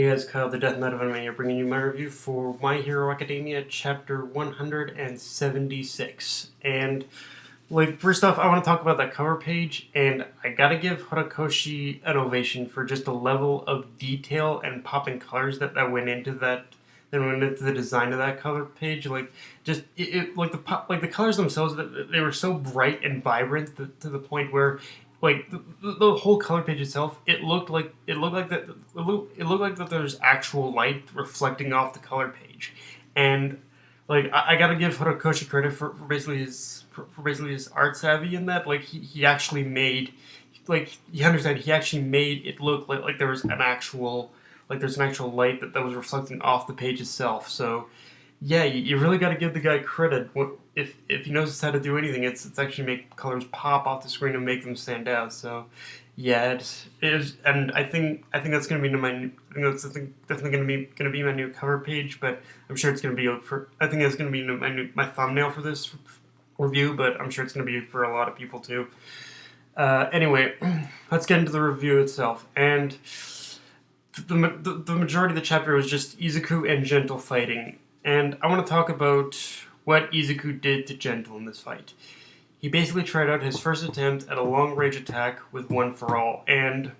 Hey guys, Kyle the Death Knight of Anime here, bringing you my review for My Hero Academia Chapter 176. And, first off, I want to talk about that cover page, and I gotta give Horikoshi an ovation for just the level of detail and popping colors that went into the design of that color page. Like, just, the colors themselves, they were so bright and vibrant to the point where the whole color page itself, it looked like that there's actual light reflecting off the color page, and I gotta give Horikoshi credit for basically his art savvy in that. He actually made, you understand, he actually made it look like there was an actual light that was reflecting off the page itself. So yeah, you really got to give the guy credit. If he knows how to do anything, it's actually make colors pop off the screen and make them stand out. So yeah, it is, and I think that's gonna be definitely gonna be my new cover page. But I'm sure it's gonna be I think that's gonna be my thumbnail for this review. But I'm sure it's gonna be for a lot of people too. Anyway, let's get into the review itself. And the majority of the chapter was just Izuku and Gentle fighting. And I want to talk about what Izuku did to Gentle in this fight. He basically tried out his first attempt at a long-range attack with One for All, and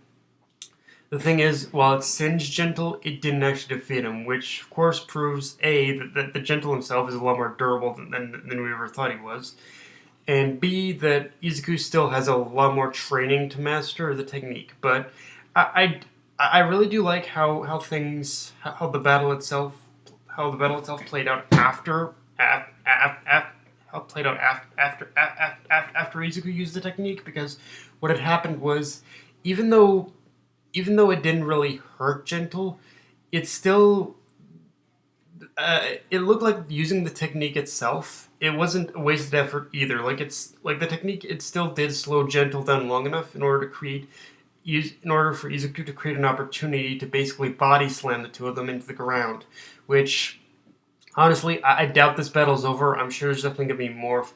the thing is, while it singed Gentle, it didn't actually defeat him, which of course proves A, that the Gentle himself is a lot more durable than we ever thought he was, and B, that Izuku still has a lot more training to master the technique. But I really do like how the battle itself played out after Izuku used the technique, because what had happened was, even though it didn't really hurt Gentle, it still it looked like using the technique itself, it wasn't a wasted effort either. The technique, it still did slow Gentle down long enough in order for Izuku to create an opportunity to basically body slam the two of them into the ground, which, honestly, I doubt this battle's over. I'm sure there's definitely gonna be more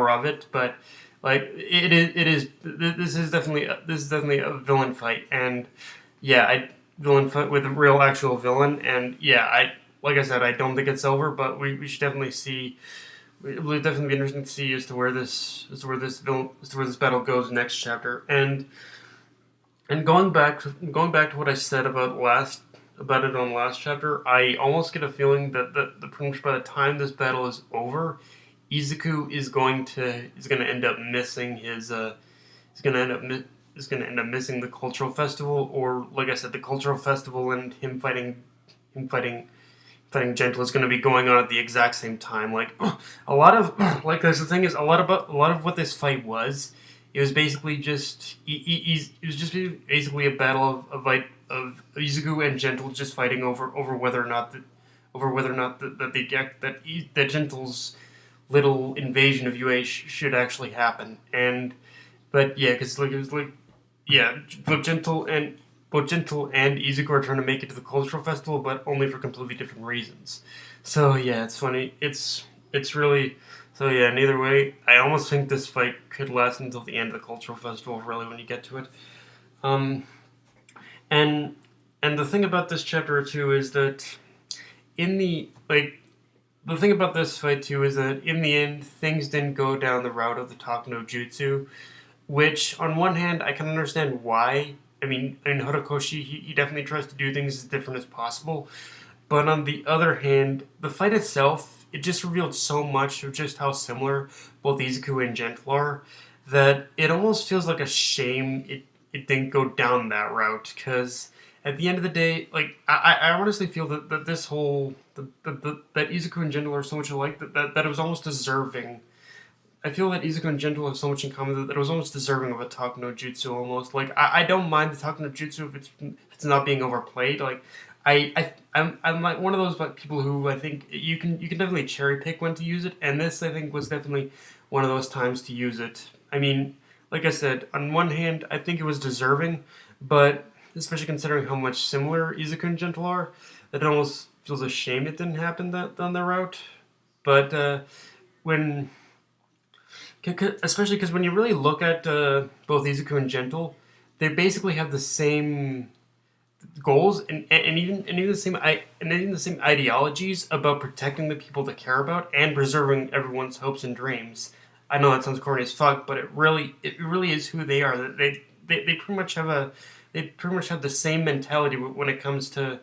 of it, but this is definitely a villain fight, and yeah, villain fight with a real actual villain, and yeah, like I said, I don't think it's over, but we should definitely see. It will definitely be interesting to see as to where this battle goes next chapter. And going back to what I said about it on last chapter, I almost get a feeling that pretty much by the time this battle is over, Izuku is going to end up missing missing the cultural festival, or, like I said, the cultural festival and him fighting Gentle is going to be going on at the exact same time. A lot of the thing is, a lot of what this fight was. It was basically just basically a battle of Izuku and Gentle just fighting over whether or not that Gentle's little invasion of UA should actually happen. But yeah, because both Gentle and Izuku are trying to make it to the cultural festival, but only for completely different reasons. So yeah, it's funny. It's really. So yeah, and either way, I almost think this fight could last until the end of the cultural festival, really, when you get to it. And the thing about this chapter too is that the thing about this fight too is that in the end, things didn't go down the route of the Talk no Jutsu, which on one hand I can understand why. I mean, Horikoshi, he definitely tries to do things as different as possible, but on the other hand, the fight itself, it just revealed so much of just how similar both Izuku and Gentle are, that it almost feels like a shame it didn't go down that route, because at the end of the day, I honestly feel that this whole, that Izuku and Gentle are so much alike that it was almost deserving. I feel that Izuku and Gentle have so much in common that it was almost deserving of a Talk no Jutsu almost. I don't mind the Talk no Jutsu if it's not being overplayed. I'm like one of those people who I think you can definitely cherry pick when to use it, and this, I think, was definitely one of those times to use it. I mean, like I said, on one hand, I think it was deserving, but especially considering how much similar Izuku and Gentle are, that it almost feels a shame it didn't happen down the route. But especially because when you really look at both Izuku and Gentle, they basically have the same goals and even the same ideologies about protecting the people they care about and preserving everyone's hopes and dreams. I know that sounds corny as fuck, but it really is who they are. They pretty much have the same mentality when it comes to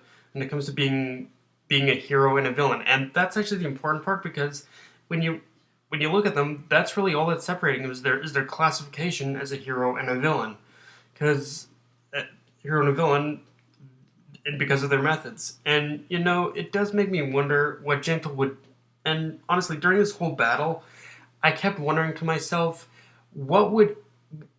being a hero and a villain, and that's actually the important part because when you when you look at them, that's really all that's separating them is their classification as a hero and a villain. Because hero and a villain, and because of their methods. And it does make me wonder what Gentle would. And honestly, during this whole battle, I kept wondering to myself, what would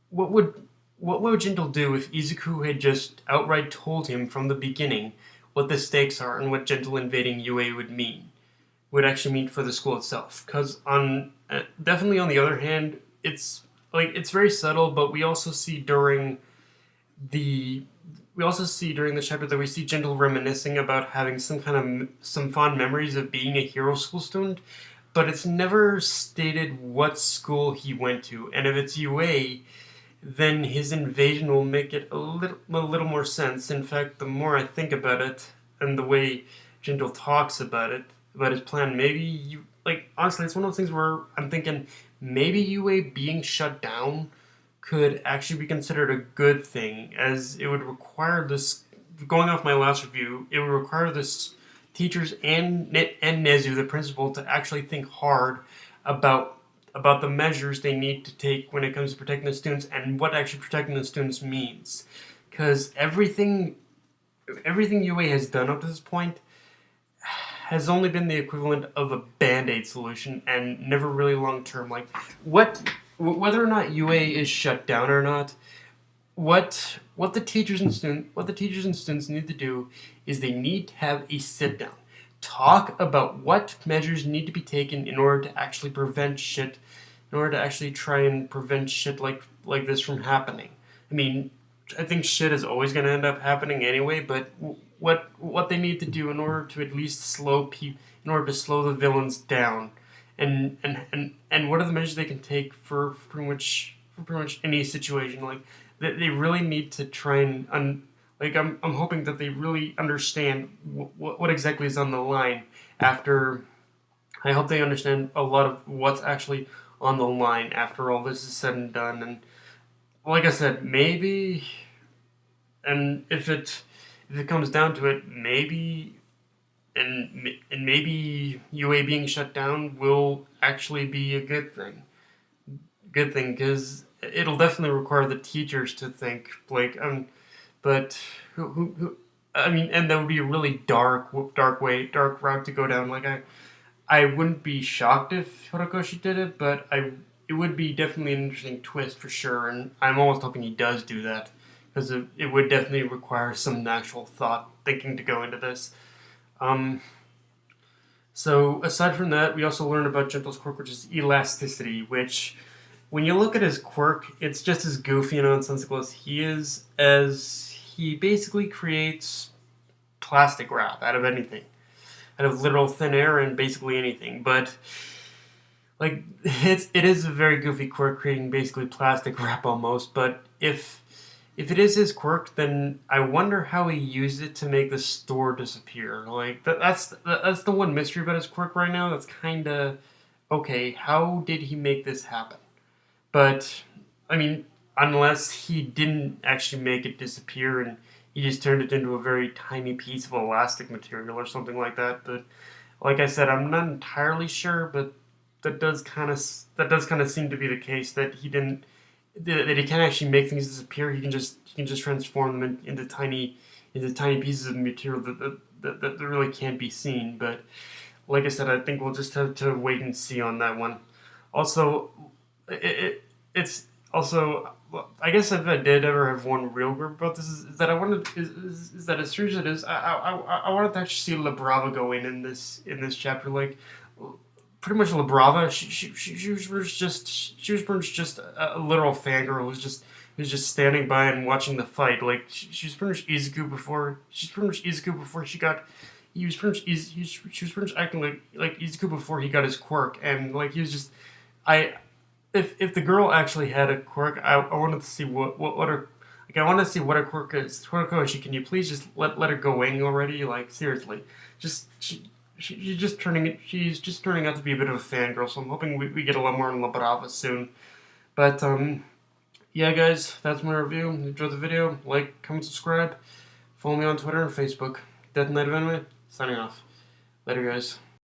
what would what would Gentle do if Izuku had just outright told him from the beginning what the stakes are and what Gentle invading UA would actually mean for the school itself? Because definitely on the other hand, it's very subtle, but the we also see during the chapter that we see Gentle reminiscing about having some fond memories of being a hero school student, but it's never stated what school he went to. And if it's UA, then his invasion will make it a little more sense. In fact, the more I think about it and the way Gentle talks about his plan, maybe honestly, it's one of those things where I'm thinking maybe UA being shut down could actually be considered a good thing, as it would require this. Going off my last review, it would require this teachers and Nezu, the principal, to actually think hard about about the measures they need to take when it comes to protecting the students and what actually protecting the students means. Because everything UA has done up to this point has only been the equivalent of a band-aid solution and never really long term. Like whether or not UA is shut down or not, what the teachers and students need to do is they need to have a sit down, talk about what measures need to be taken in order to actually prevent shit, in order to actually try and prevent shit like this from happening. I mean, I think shit is always going to end up happening anyway, but what they need to do in order to at least in order to slow the villains down, and what are the measures they can take for pretty much any situation. Like they really need to try and I'm hoping that they really understand what exactly is on the line after. I hope they understand a lot of what's actually on the line after all this is said and done. And like I said, maybe, and if it comes down to it, maybe UA being shut down will actually be a good thing. Good thing, because it'll definitely require the teachers to think, but who I mean, and that would be a really dark route to go down. I wouldn't be shocked if Horikoshi did it, but it would be definitely an interesting twist for sure, and I'm almost hoping he does do that, because it would definitely require some actual thought thinking to go into this. Um, so aside from that, we also learned about Gentle's quirk, which is elasticity, which when you look at his quirk, it's just as goofy and nonsensical as he is, as he basically creates plastic wrap out of anything, out of literal thin air and basically anything. But it is a very goofy quirk, creating basically plastic wrap almost. But if it is his quirk, then I wonder how he used it to make the store disappear. That's the one mystery about his quirk right now. That's kind of okay. How did he make this happen? But I mean, unless he didn't actually make it disappear and he just turned it into a very tiny piece of elastic material or something like that. But like I said, I'm not entirely sure, but that does kind of seem to be the case, that he can't actually make things disappear. He can just transform them into tiny pieces of material that really can't be seen. But like I said, I think we'll just have to wait and see on that one. Also, it's also, I guess if I did ever have one real group about this, is that I wanted is that as strange as it is, I wanted to actually see La Brava go in this chapter. Like pretty much La Brava, she was pretty much just a literal fangirl who was just standing by and watching the fight. Like she was pretty much Izuku before. She's pretty much Izuku before she got. He was pretty much, she was pretty much acting like Izuku before he got his quirk, and like he was just. I If the girl actually had a quirk, I wanted to see what her. Like, I want to see what her quirk is. Horikoshi, can you please just let her go wing already? Like, seriously, just she's just turning out to be a bit of a fangirl. So I'm hoping we get a lot more on Labrava soon. But yeah, guys, that's my review. Enjoy the video. Like, comment, subscribe. Follow me on Twitter and Facebook. Death Knight of Anime. Signing off. Later, guys.